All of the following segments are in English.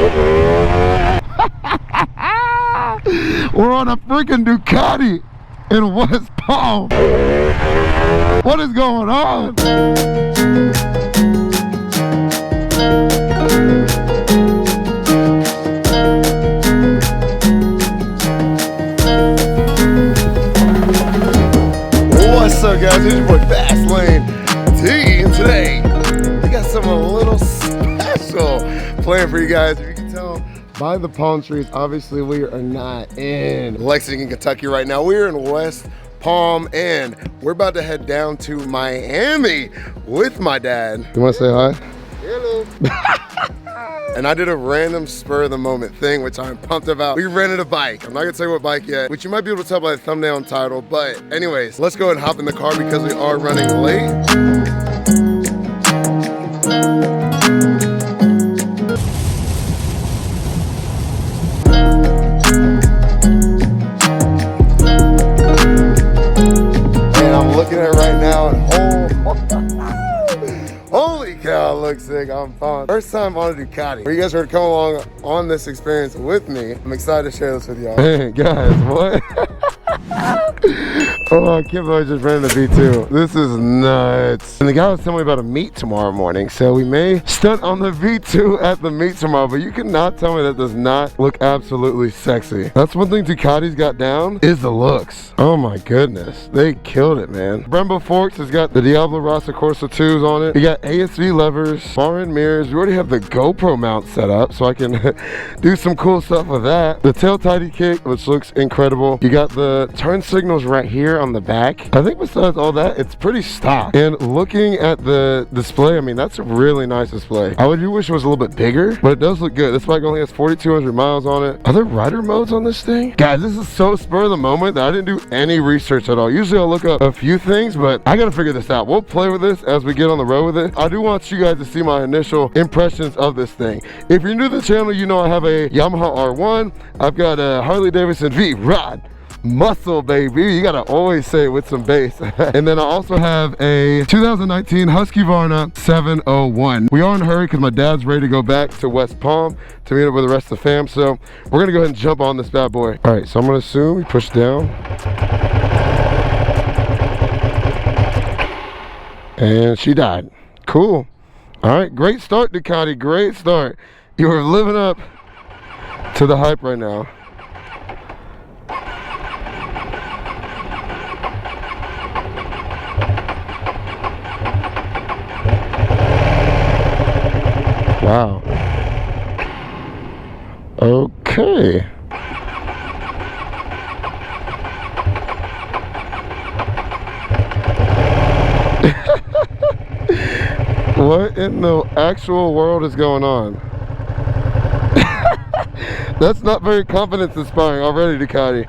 We're on a freaking Ducati in West Palm. What is going on? What's up, guys? It's your boy FastLaneD, and today we got something a little special planned for you guys. If you can tell by the palm trees, obviously we are not in Lexington, Kentucky right now. We're in West Palm, and we're about to head down to Miami with my dad. You want to say hi? Hello. And I did a random spur of the moment thing, which I'm pumped about. We rented a bike. I'm not gonna tell you what bike yet, which you might be able to tell by the thumbnail and title, but anyways, let's go ahead and hop in the car because we are running late. And I'm looking at it right now and holy cow, it looks sick. I'm pumped. First time on a Ducati. For you guys who are coming along on this experience with me, I'm excited to share this with y'all. Hey guys, what? Oh, I can't believe I just ran the V2. This is nuts. And the guy was telling me about a meet tomorrow morning, so we may stunt on the V2 at the meet tomorrow, but you cannot tell me that does not look absolutely sexy. That's one thing Ducati's got down, is the looks. Oh my goodness. They killed it, man. Brembo forks has got the Diablo Rossa Corsa 2s on it. We got ASV levers, far end mirrors. We already have the GoPro mount set up, so I can do some cool stuff with that. The tail tidy kick, which looks incredible. You got the turn signals right here on the back. I think besides all that, it's pretty stock. And looking at the display, I mean, that's a really nice display. I would wish it was a little bit bigger, but it does look good. This bike only has 4,200 miles on it. Are there rider modes on this thing? Guys, this is so spur of the moment that I didn't do any research at all. Usually I'll look up a few things, but I gotta figure this out. We'll play with this as we get on the road with it. I do want you guys to see my initial impressions of this thing. If you're new to the channel, you know I have a Yamaha R1. I've got a Harley Davidson V-Rod. Muscle, baby. You gotta always say it with some bass. And then I also have a 2019 Husqvarna 701. We are in a hurry because my dad's ready to go back to West Palm to meet up with the rest of the fam, so we're gonna go ahead and jump on this bad boy. All right, so I'm gonna assume we push down, and she died. Cool. All right, great start, Ducati. Great start. You are living up to the hype right now. Wow. Okay. What in the actual world is going on? That's not very confidence inspiring already, Ducati.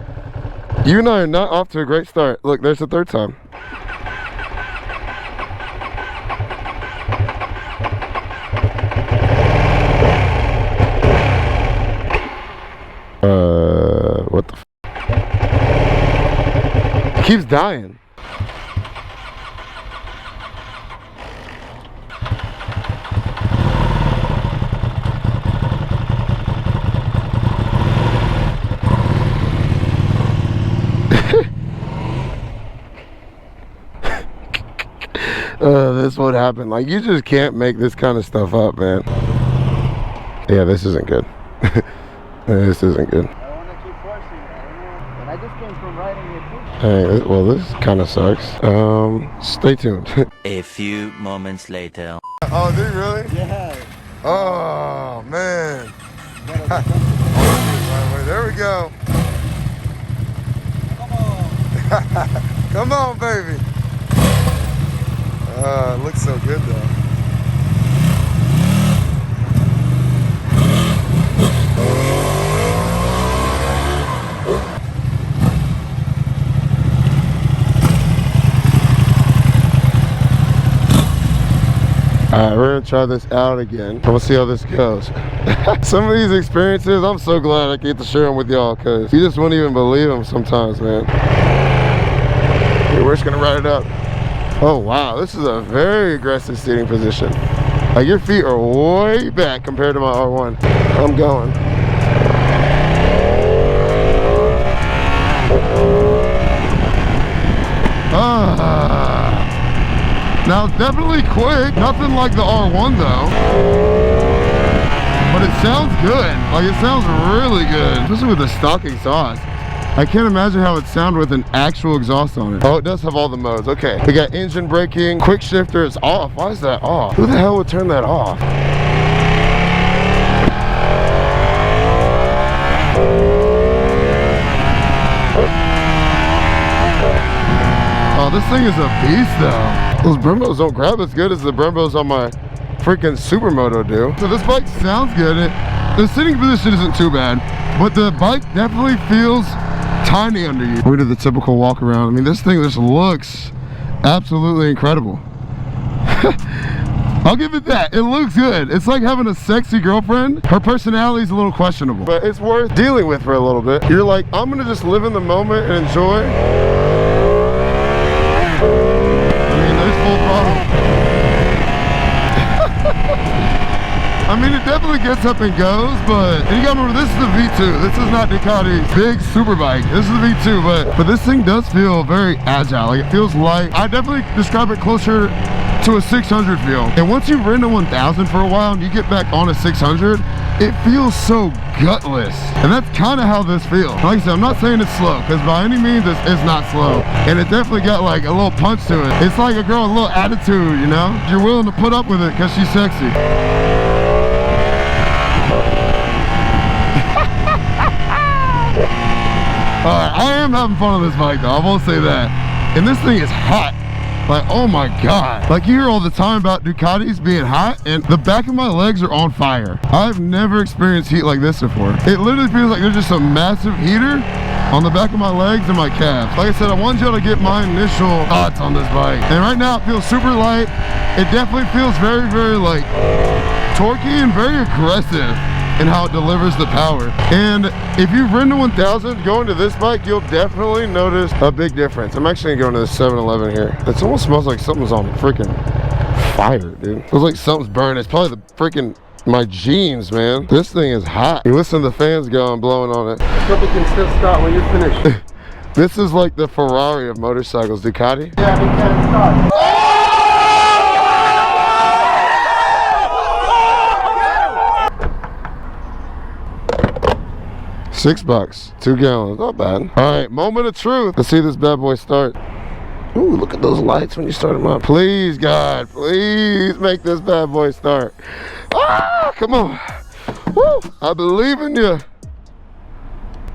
You and I are not off to a great start. Look, there's the third time. What the It keeps dying. This would happen. Like, you just can't make this kind of stuff up, man. Yeah, this isn't good. This isn't good. I want to keep forcing it, but I just came from riding it too. Hey, well, this kind of sucks. Stay tuned. A few moments later. Oh, did you really? Yeah. Oh, man. There we go. Come on. Come on, baby. It looks so good, though. Alright, we're gonna try this out again. We'll see how this goes. Some of these experiences, I'm so glad I get to share them with y'all, because you just wouldn't even believe them sometimes, man. Okay, we're just gonna ride it up. Oh wow, this is a very aggressive seating position. Like your feet are way back compared to my R1. I'm going. Now it's definitely quick, nothing like the R1 though. But it sounds good, like it sounds really good, especially with the stock exhaust. I can't imagine how it sounds with an actual exhaust on it. Oh, it does have all the modes, okay. We got engine braking, quick shifter is off. Why is that off? Who the hell would turn that off? Oh, this thing is a beast though. Those Brembos don't grab as good as the Brembos on my freaking Supermoto do. So this bike sounds good. The sitting position isn't too bad, but the bike definitely feels tiny under you. We did the typical walk around. I mean, this thing just looks absolutely incredible. I'll give it that. It looks good. It's like having a sexy girlfriend. Her personality is a little questionable, but it's worth dealing with for a little bit. You're like, I'm gonna just live in the moment and enjoy. Full throttle. I mean, it definitely gets up and goes, but and you gotta remember, this is the V2. This is not Ducati's big super bike. This is the V2, but this thing does feel very agile. Like, it feels light. I definitely describe it closer to a 600 feel. And once you've ridden a 1000 for a while and you get back on a 600, it feels so gutless. And that's kind of how this feels. Like I said, I'm not saying it's slow, because by any means it's not slow. And it definitely got like a little punch to it. It's like a girl with a little attitude, you know? You're willing to put up with it because she's sexy. Alright, I am having fun on this bike though, I won't say that. And this thing is hot. Like, oh my god. Like, you hear all the time about Ducatis being hot, and the back of my legs are on fire. I've never experienced heat like this before. It literally feels like there's just a massive heater on the back of my legs and my calves. Like I said, I wanted you to get my initial thoughts on this bike. And right now it feels super light. It definitely feels very, very like torquey and very aggressive in how it delivers the power. And if you've ridden a 1000 going to this bike, you'll definitely notice a big difference. I'm actually going to the 7-Eleven here. It almost smells like something's on freaking fire, dude. It feels like something's burning. It's probably the freaking my jeans, man. This thing is hot. You listen to the fans going, blowing on it. Something can still start when you're finished. This is like the Ferrari of motorcycles, Ducati. Yeah, it can't start. $6, 2 gallons, not bad. All right, moment of truth. Let's see this bad boy start. Ooh, look at those lights when you start them up. Please, God, please make this bad boy start. Ah, come on. Woo, I believe in you.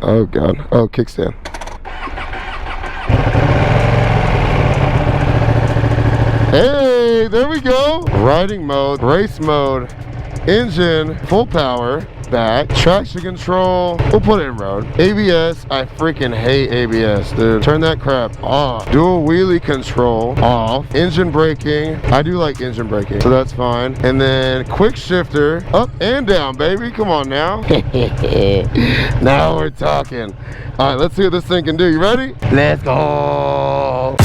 Oh, God. Oh, kickstand. Hey, there we go. Riding mode, race mode, engine, full power. Back, traction control, we'll put it in road. ABS, I freaking hate ABS, dude. Turn that crap off. Dual wheelie control, off. Engine braking, I do like engine braking, so that's fine. And then quick shifter, up and down, baby. Come on now. Now we're talking. All right, let's see what this thing can do. You ready? Let's go.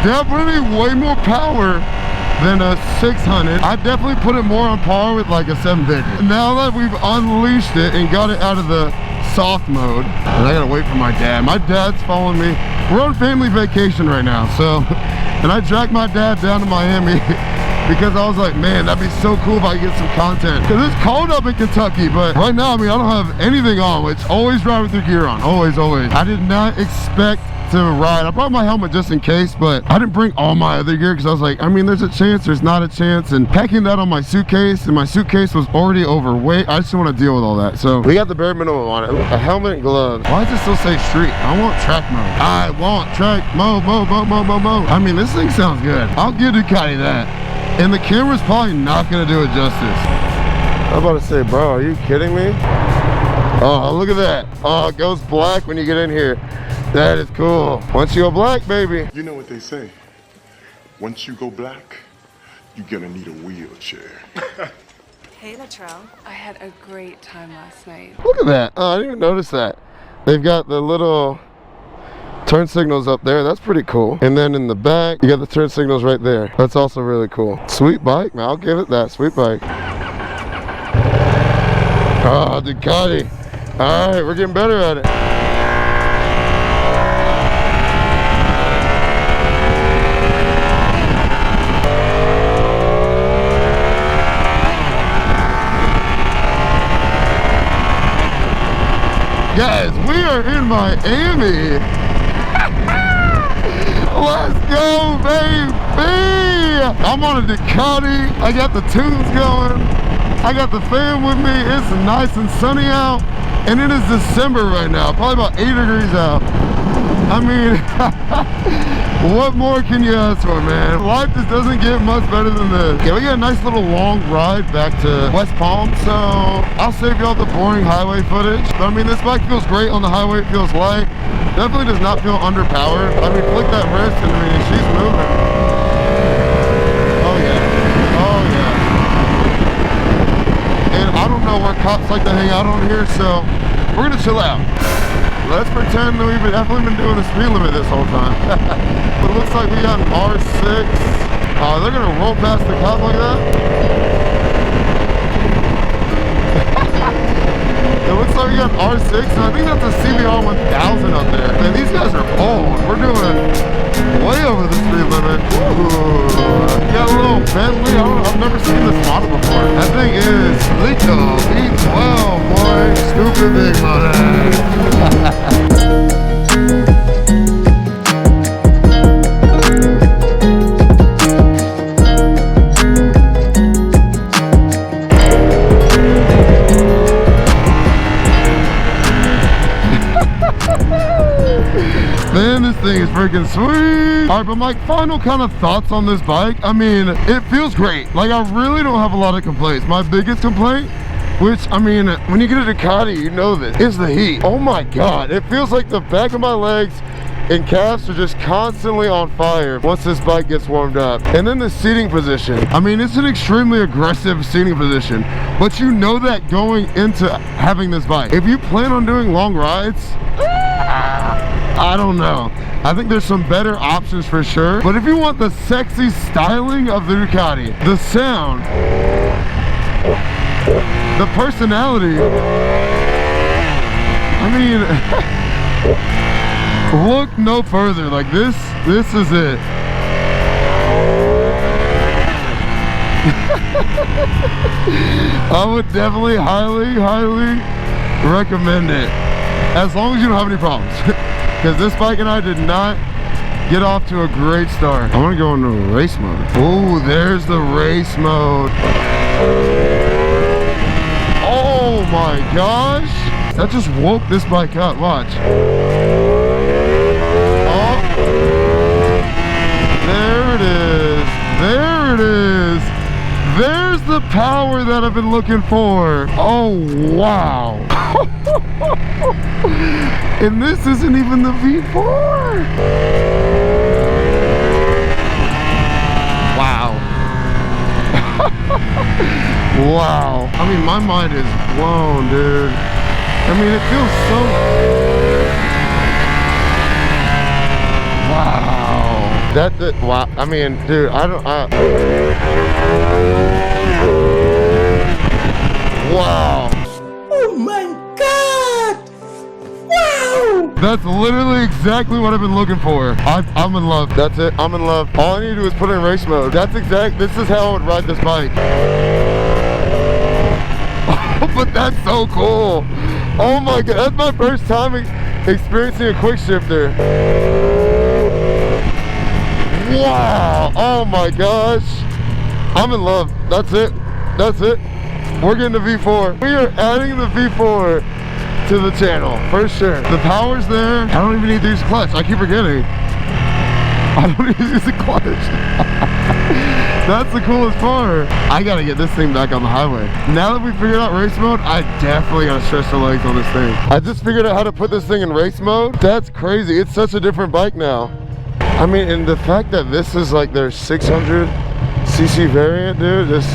Definitely way more power than a 600. I definitely put it more on par with like a 750. Now that we've unleashed it and got it out of the soft mode, and I gotta wait for my dad. My dad's following me. We're on family vacation right now, so, and I dragged my dad down to Miami because I was like, man, that'd be so cool if I could get some content. Because it's cold up in Kentucky, but right now, I mean, I don't have anything on. It's always driving through gear on, always, always. I did not expect to ride. I brought my helmet just in case, but I didn't bring all my other gear because I was like, I mean, there's a chance, there's not a chance. And packing that on my suitcase, and my suitcase was already overweight. I just didn't want to deal with all that. So we got the bare minimum on it. A helmet and gloves. Why does it still say street? I want track mode. I want track mode, mode. I mean, this thing sounds good. I'll give Ducati that. And the camera's probably not going to do it justice. I'm about to say, bro, are you kidding me? Oh, look at that. Oh, it goes black when you get in here. That is cool. Once you go black, baby. You know what they say. Once you go black, you're gonna need a wheelchair. Hey, Latrell. I had a great time last night. Look at that. Oh, I didn't even notice that. They've got the little turn signals up there. That's pretty cool. And then in the back, you got the turn signals right there. That's also really cool. Sweet bike, man. I'll give it that. Sweet bike. Oh, Ducati. All right, we're getting better at it. Guys, we are in Miami. Let's go, baby! I'm on a Ducati. I got the tunes going. I got the fan with me. It's nice and sunny out. And it is December right now. Probably about 8 degrees out. I mean, what more can you ask for, man? Life just doesn't get much better than this. Yeah, we got a nice little long ride back to West Palm, so I'll save y'all the boring highway footage. But I mean, this bike feels great on the highway. It feels light. Definitely does not feel underpowered. I mean, flick that wrist and I mean, she's moving. Oh yeah, oh yeah. And I don't know where cops like to hang out on here, so we're gonna chill out. Let's pretend that we've definitely been doing the speed limit this whole time. But it looks like we got an R6. They're gonna roll past the cop like that. It looks like we got an R6, and I think that's a CBR 1000 up there. Man, these guys are bold. We're doing way over the speed limit. Ooh. Got a little Bentley. I've never seen this model before. That thing is Lico V12, boy. Stupid big motor. Man, this thing is freaking sweet. All right, but my final kind of thoughts on this bike, I mean, it feels great. Like, I really don't have a lot of complaints. My biggest complaint, which, I mean, when you get a Ducati, you know this, is the heat. Oh my God, it feels like the back of my legs and calves are just constantly on fire once this bike gets warmed up. And then the seating position. I mean, it's an extremely aggressive seating position, but you know that going into having this bike. If you plan on doing long rides, I don't know. I think there's some better options for sure. But if you want the sexy styling of the Ducati, the sound, the personality, I mean, look no further. Like this is it. I would definitely highly recommend it, as long as you don't have any problems. Because this bike and I did not get off to a great start. I want to go into race mode. Oh, there's the race mode. Oh my gosh. That just woke this bike up. Watch. Oh. There it is. There it is. There's the power that I've been looking for. Oh, wow. And this isn't even the V4. Wow. Wow. I mean, my mind is blown, dude. I mean, it feels so... Wow. Wow. I mean, dude, wow. Oh my God! Wow! That's literally exactly what I've been looking for. I'm in love. That's it. I'm in love. All I need to do is put it in race mode. This is how I would ride this bike. Oh, but that's so cool. Oh my God, that's my first time experiencing a quick shifter. Wow. Oh my gosh. I'm in love. That's it. That's it. We're getting the V4. We are adding the V4 to the channel, for sure. The power's there. I don't even need to use the clutch. I keep forgetting. I don't need to use the clutch. That's the coolest part. I gotta get this thing back on the highway. Now that we figured out race mode, I definitely gotta stretch the legs on this thing. I just figured out how to put this thing in race mode. That's crazy. It's such a different bike now. I mean, and the fact that this is like their 600cc variant, dude, just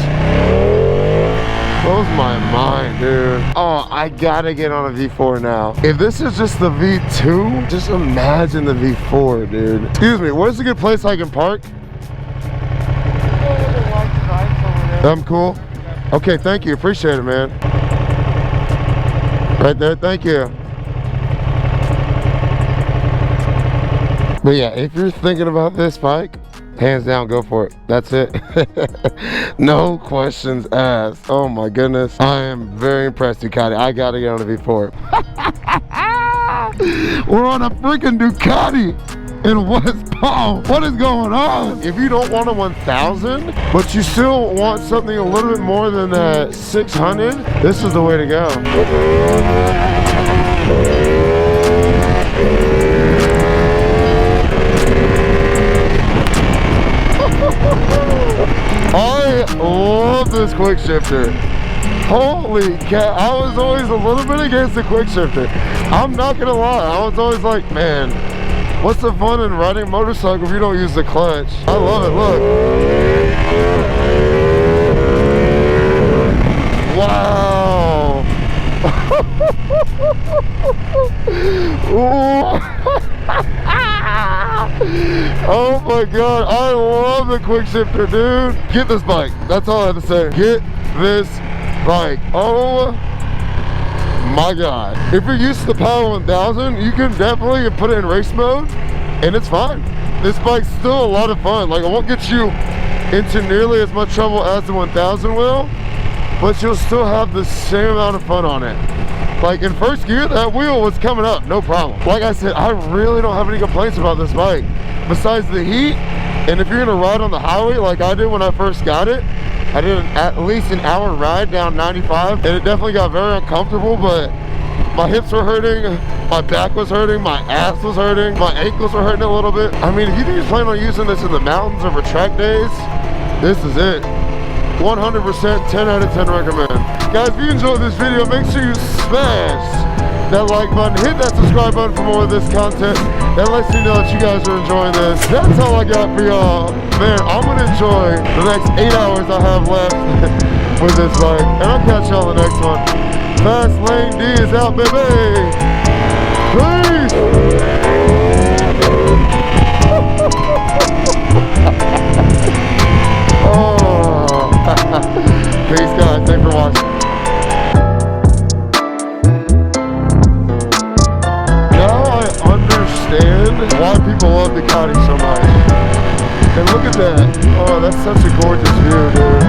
blows my mind, dude. Oh, I gotta get on a V4 now. If this is just the V2, just imagine the V4, dude. Excuse me, where's a good place I can park? I'm cool. Okay, thank you. Appreciate it, man. Right there, thank you. But yeah, if you're thinking about this bike, hands down, go for it. That's it. No questions asked. Oh my goodness. I am very impressed, Ducati. I gotta get on a V4. We're on a freaking Ducati in West Palm. What is going on? If you don't want a 1000, but you still want something a little bit more than that 600, this is the way to go. I love this quick shifter. Holy cow, I was always a little bit against the quick shifter. I'm not gonna lie, I was always like, man, what's the fun in riding a motorcycle if you don't use the clutch? I love it, look. Wow. Oh my god, I love the quick shifter, dude. Get this bike. That's all I have to say. Get this bike. Oh my god. If you're used to the Power 1000, you can definitely put it in race mode and it's fine. This bike's still a lot of fun. Like, it won't get you into nearly as much trouble as the 1000 will, but you'll still have the same amount of fun on it. Like, in first gear, that wheel was coming up, no problem. Like I said, I really don't have any complaints about this bike. Besides the heat, and if you're gonna ride on the highway like I did when I first got it, I did at least an hour ride down 95, and it definitely got very uncomfortable, but my hips were hurting, my back was hurting, my ass was hurting, my ankles were hurting a little bit. I mean, if you do plan on using this in the mountains over track days, this is it. 100%, 10 out of 10 recommend. Guys, if you enjoyed this video, make sure you smash that like button, hit that subscribe button for more of this content. That lets me know that you guys are enjoying this. That's all I got for y'all. Man, I'm gonna enjoy the next 8 hours I have left with this bike. And I'll catch y'all in the next one. FastLaneD is out, baby. Peace. Peace, guys. Thanks for watching. Now I understand why people love Ducati so much. And look at that. Oh, that's such a gorgeous view, dude.